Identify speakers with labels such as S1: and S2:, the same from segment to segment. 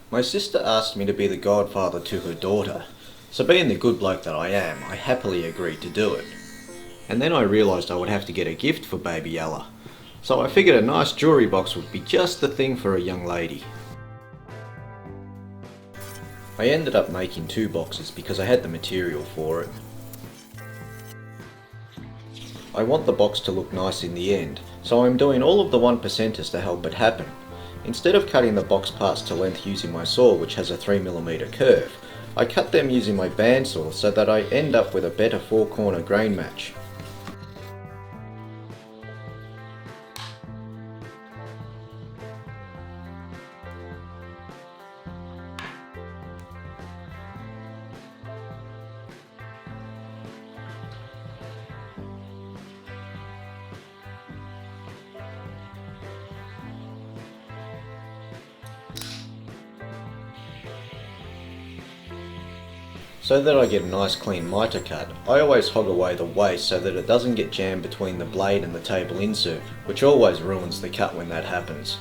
S1: My sister asked me to be the godfather to her daughter, so being the good bloke that I am, I happily agreed to do it. And then I realised I would have to get a gift for baby Ella, so I figured a nice jewellery box would be just the thing for a young lady. I ended up making 2 boxes because I had the material for it. I want the box to look nice in the end, so I'm doing all of the 1%ers to help it happen. Instead of cutting the box parts to length using my saw, which has a 3mm curve, I cut them using my bandsaw so that I end up with a better 4-corner grain match. So that I get a nice clean mitre cut, I always hog away the waste so that it doesn't get jammed between the blade and the table insert, which always ruins the cut when that happens.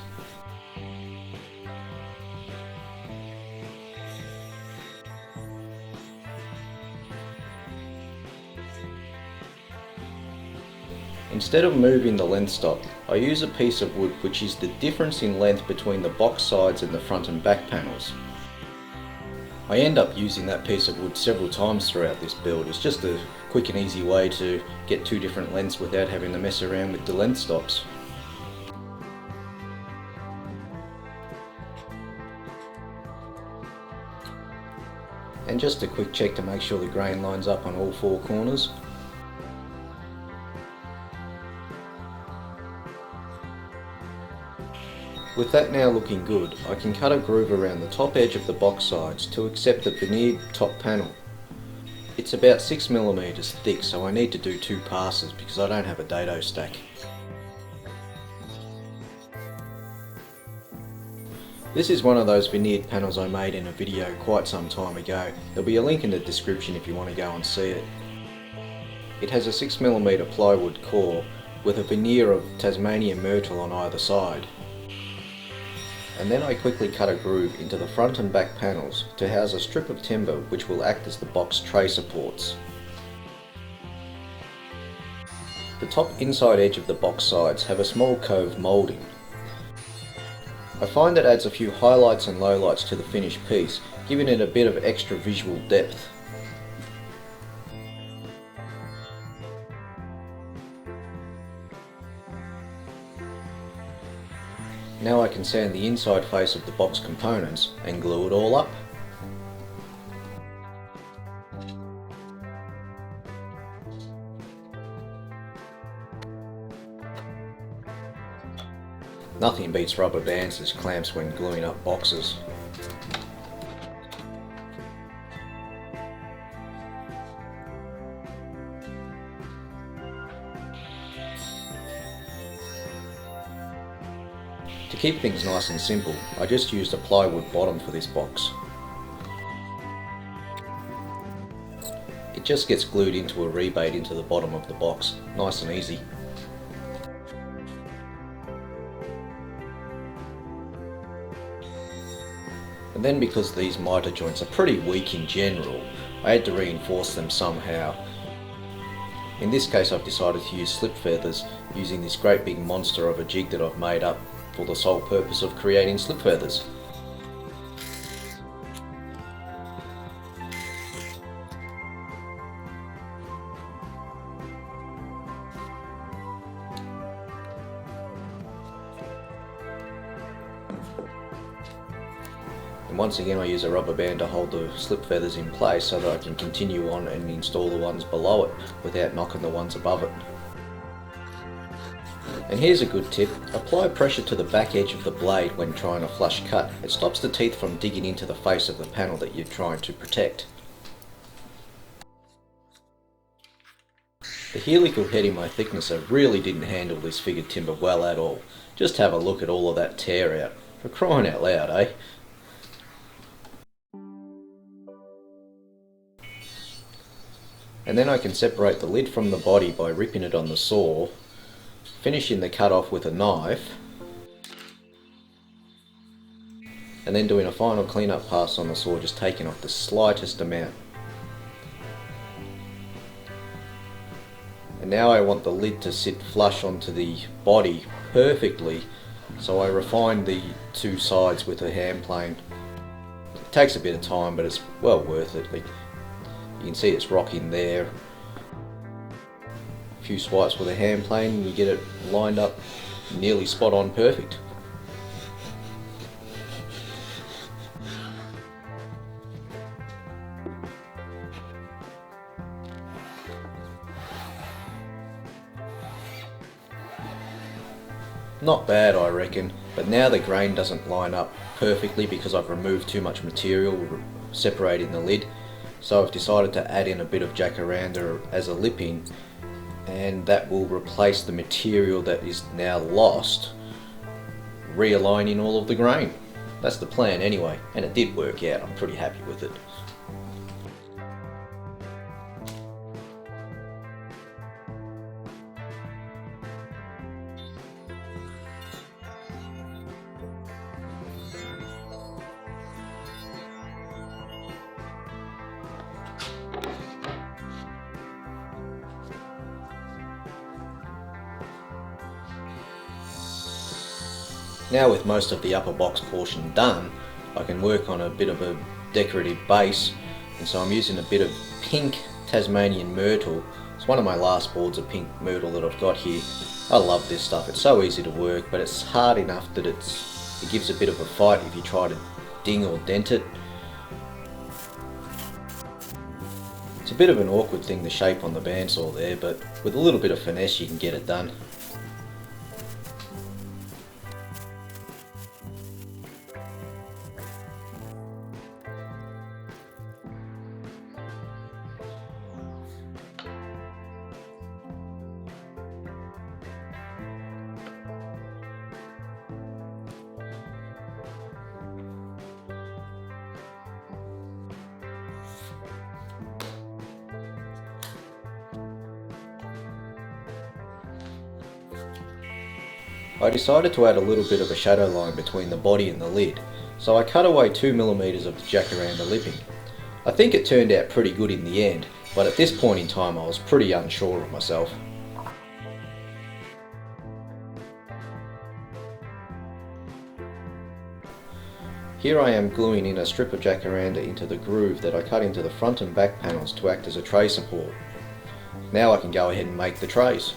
S1: Instead of moving the length stop, I use a piece of wood which is the difference in length between the box sides and the front and back panels. I end up using that piece of wood several times throughout this build. It's just a quick and easy way to get 2 different lengths without having to mess around with the length stops. And just a quick check to make sure the grain lines up on all 4 corners. With that now looking good, I can cut a groove around the top edge of the box sides to accept the veneered top panel. It's about 6mm thick, so I need to do 2 passes because I don't have a dado stack. This is one of those veneered panels I made in a video quite some time ago. There'll be a link in the description if you want to go and see it. It has a 6mm plywood core with a veneer of Tasmanian Myrtle on either side. And then I quickly cut a groove into the front and back panels to house a strip of timber which will act as the box tray supports. The top inside edge of the box sides have a small cove moulding. I find it adds a few highlights and lowlights to the finished piece, giving it a bit of extra visual depth. Now I can sand the inside face of the box components and glue it all up. Nothing beats rubber bands as clamps when gluing up boxes. To keep things nice and simple, I just used a plywood bottom for this box. It just gets glued into a rebate into the bottom of the box, nice and easy. And then because these mitre joints are pretty weak in general, I had to reinforce them somehow. In this case I've decided to use slip feathers using this great big monster of a jig that I've made up for the sole purpose of creating slip feathers. And once again I use a rubber band to hold the slip feathers in place so that I can continue on and install the ones below it without knocking the ones above it. And here's a good tip, apply pressure to the back edge of the blade when trying a flush cut. It stops the teeth from digging into the face of the panel that you're trying to protect. The helical head in my thicknesser really didn't handle this figured timber well at all. Just have a look at all of that tear out. For crying out loud, eh? And then I can separate the lid from the body by ripping it on the saw, finishing the cut off with a knife, and then doing a final cleanup pass on the saw, just taking off the slightest amount. And now I want the lid to sit flush onto the body perfectly, so I refined the two sides with a hand plane. It takes a bit of time, but it's well worth it. You can see it's rocking there. A few swipes with a hand plane and you get it lined up nearly spot on perfect. Not bad, I reckon, but now the grain doesn't line up perfectly because I've removed too much material separating the lid. So I've decided to add in a bit of Jacaranda as a lipping, and that will replace the material that is now lost, realigning all of the grain. That's the plan anyway, and it did work out. I'm pretty happy with it. Now with most of the upper box portion done, I can work on a bit of a decorative base, and so I'm using a bit of pink Tasmanian Myrtle. It's one of my last boards of pink myrtle that I've got here. I love this stuff. It's so easy to work, but it's hard enough that it gives a bit of a fight if you try to ding or dent it. It's a bit of an awkward thing to shape on the bandsaw there, but with a little bit of finesse you can get it done. I decided to add a little bit of a shadow line between the body and the lid, so I cut away 2mm of the Jacaranda lipping. I think it turned out pretty good in the end, but at this point in time I was pretty unsure of myself. Here I am gluing in a strip of Jacaranda into the groove that I cut into the front and back panels to act as a tray support. Now I can go ahead and make the trays.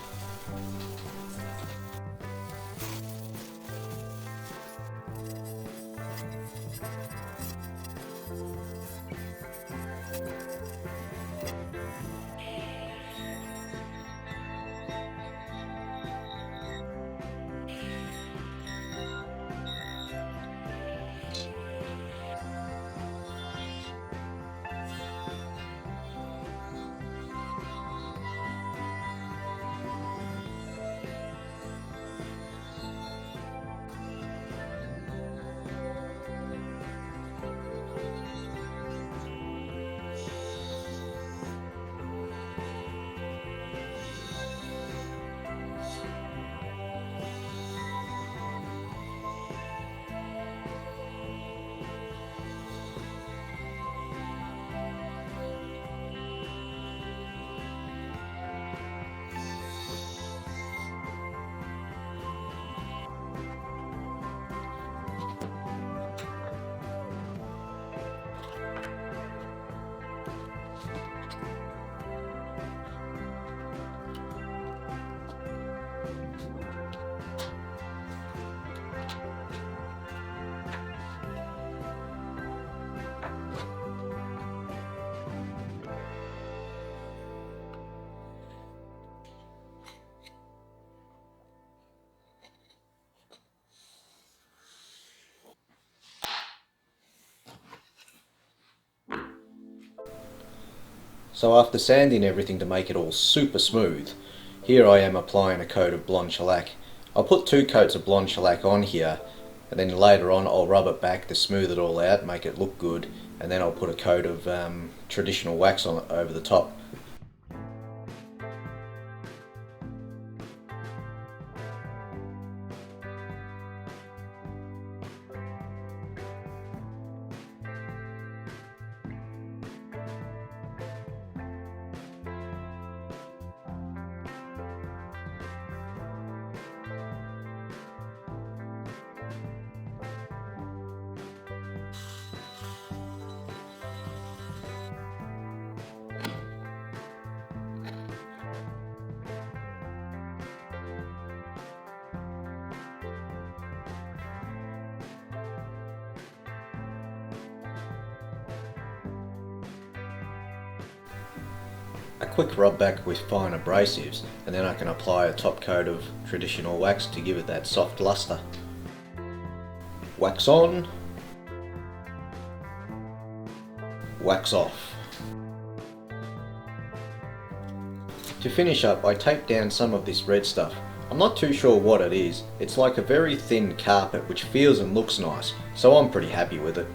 S1: So after sanding everything to make it all super smooth, here I am applying a coat of blonde shellac. I'll put 2 coats of blonde shellac on here, and then later on I'll rub it back to smooth it all out, make it look good, and then I'll put a coat of traditional wax on it over the top. A quick rub back with fine abrasives, and then I can apply a top coat of traditional wax to give it that soft luster. Wax on, wax off. To finish up, I tape down some of this red stuff. I'm not too sure what it is. It's like a very thin carpet which feels and looks nice, so I'm pretty happy with it.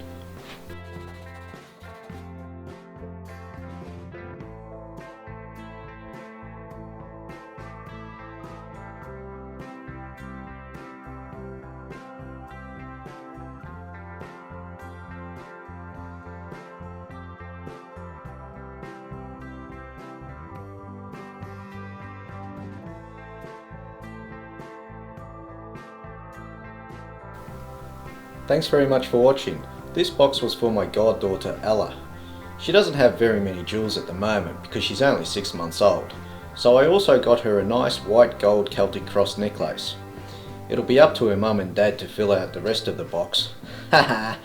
S1: Thanks very much for watching. This box was for my goddaughter Ella. She doesn't have very many jewels at the moment because she's only 6 months old. So I also got her a nice white gold Celtic cross necklace. It'll be up to her mum and dad to fill out the rest of the box. Haha.